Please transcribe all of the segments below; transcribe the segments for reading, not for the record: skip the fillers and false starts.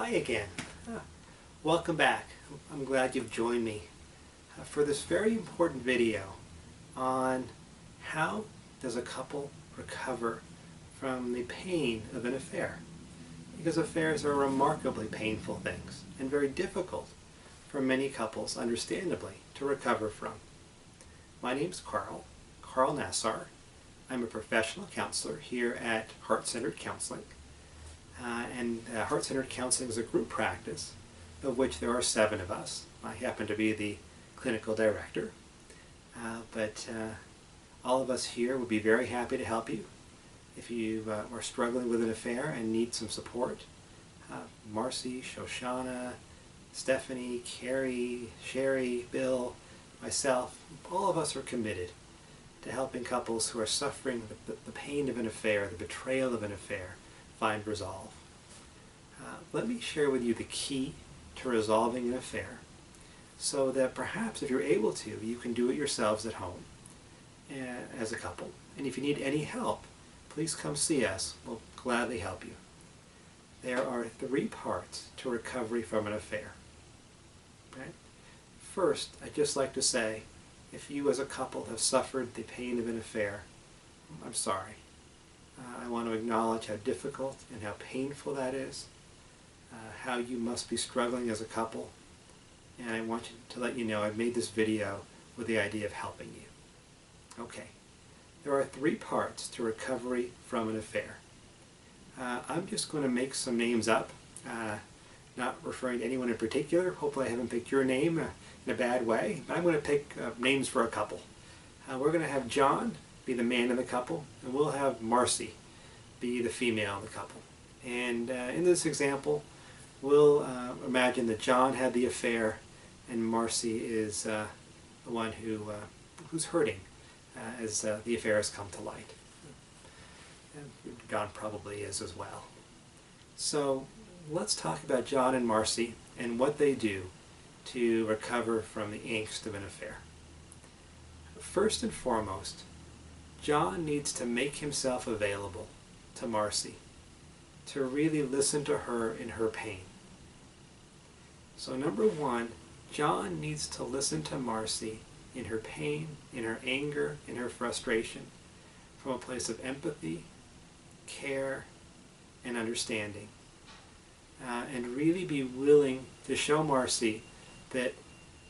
Hi again. Welcome back. I'm glad you've joined me for this very important video on how does a couple recover from the pain of an affair. Because affairs are remarkably painful things and very difficult for many couples, understandably, to recover from. My name's Carl Nassar. I'm a professional counselor here at Heart-Centered Counseling. Heart-Centered Counseling is a group practice of which there are 7 of us. I happen to be the clinical director, but all of us here would be very happy to help you. If you are struggling with an affair and need some support, Marcy, Shoshana, Stephanie, Carrie, Sherry, Bill, myself, all of us are committed to helping couples who are suffering the pain of an affair, the betrayal of an affair, find resolve. Let me share with you the key to resolving an affair so that perhaps if you're able to, you can do it yourselves at home as a couple. And if you need any help, please come see us. We'll gladly help you. There are 3 parts to recovery from an affair. Okay? First, I'd just like to say, if you as a couple have suffered the pain of an affair, I'm sorry. I want to acknowledge how difficult and how painful that is, how you must be struggling as a couple, and I want to let you know I've made this video with the idea of helping you. Okay, there are 3 parts to recovery from an affair. I'm just going to make some names up, not referring to anyone in particular. Hopefully I haven't picked your name in a bad way, but I'm going to pick names for a couple. We're going to have John be the man in the couple, and we'll have Marcy be the female in the couple. And in this example, we'll imagine that John had the affair and Marcy is the one who's hurting as the affair has come to light. And John probably is as well. So let's talk about John and Marcy and what they do to recover from the angst of an affair. First and foremost, John needs to make himself available to Marcy, to really listen to her in her pain. So number 1, John needs to listen to Marcy in her pain, in her anger, in her frustration, from a place of empathy, care, and understanding. And really be willing to show Marcy that,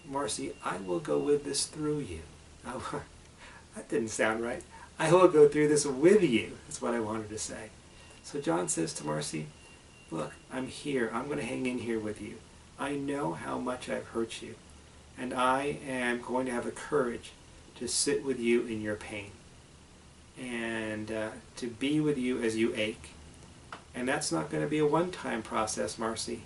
Marcy, I will go with this through you. That didn't sound right. I will go through this with you. That's what I wanted to say. So John says to Marcy, look, I'm here. I'm going to hang in here with you. I know how much I've hurt you, and I am going to have the courage to sit with you in your pain and to be with you as you ache. And that's not going to be a one-time process, Marcy.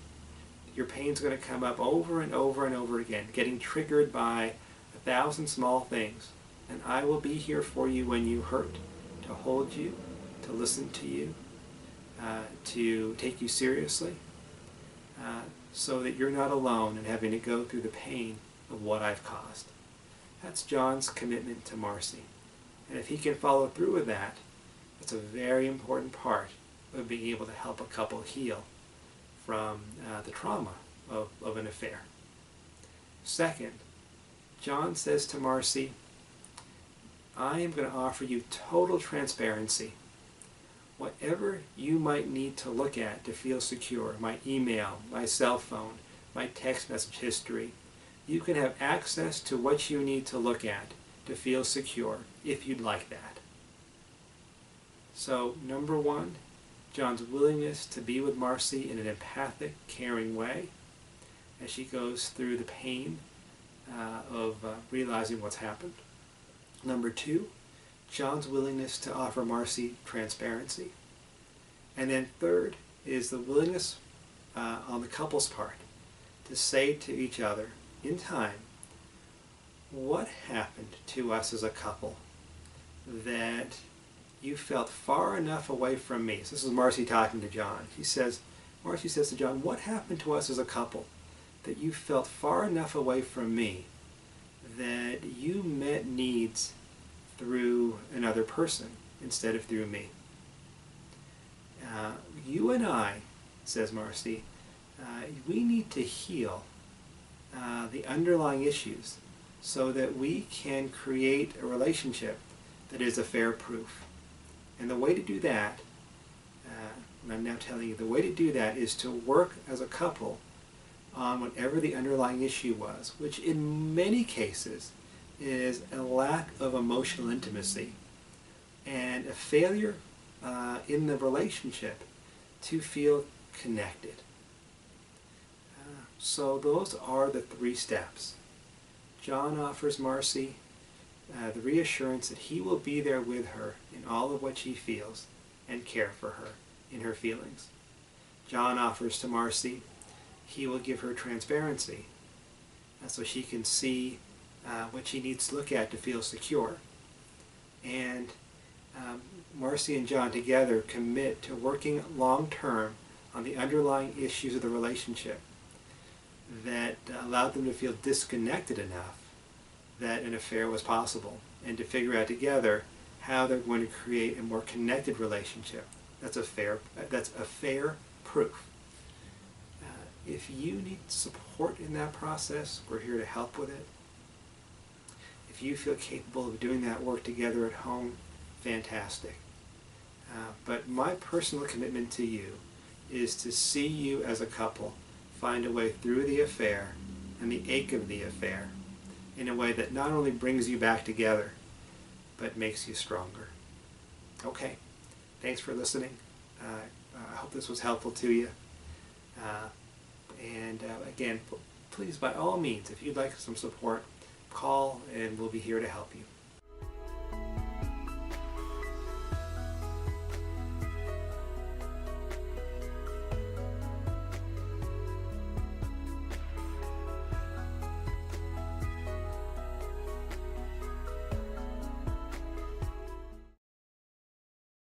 Your pain's going to come up over and over and over again, getting triggered by 1,000 small things. And I will be here for you when you hurt, to hold you, to listen to you, to take you seriously, so that you're not alone in having to go through the pain of what I've caused. That's John's commitment to Marcy. And if he can follow through with that, it's a very important part of being able to help a couple heal from the trauma of an affair. Second, John says to Marcy, I am going to offer you total transparency. Whatever you might need to look at to feel secure, my email, my cell phone, my text message history, you can have access to what you need to look at to feel secure, if you'd like that. So, number 1, John's willingness to be with Marcy in an empathic, caring way as she goes through the pain of realizing what's happened. Number 2, John's willingness to offer Marcy transparency. And then third is the willingness on the couple's part to say to each other in time, what happened to us as a couple that you felt far enough away from me? So this is Marcy talking to John. Marcy says to John, what happened to us as a couple that you felt far enough away from me that you met needs through another person instead of through me? You and I, says Marcy, we need to heal the underlying issues so that we can create a relationship that is affair-proof. And the way to do that, and I'm now telling you, the way to do that is to work as a couple on whatever the underlying issue was, which in many cases is a lack of emotional intimacy and a failure in the relationship to feel connected. So those are the 3 steps. John offers Marcy the reassurance that he will be there with her in all of what she feels and care for her in her feelings. John offers to Marcy he will give her transparency so she can see what she needs to look at to feel secure. And Marcy and John together commit to working long-term on the underlying issues of the relationship that allowed them to feel disconnected enough that an affair was possible, and to figure out together how they're going to create a more connected relationship that's affair-proof. If you need support in that process, we're here to help with it. If you feel capable of doing that work together at home, fantastic. But my personal commitment to you is to see you as a couple find a way through the affair and the ache of the affair in a way that not only brings you back together, but makes you stronger. Okay, thanks for listening. I hope this was helpful to you. Again, please, by all means, if you'd like some support, call and we'll be here to help you.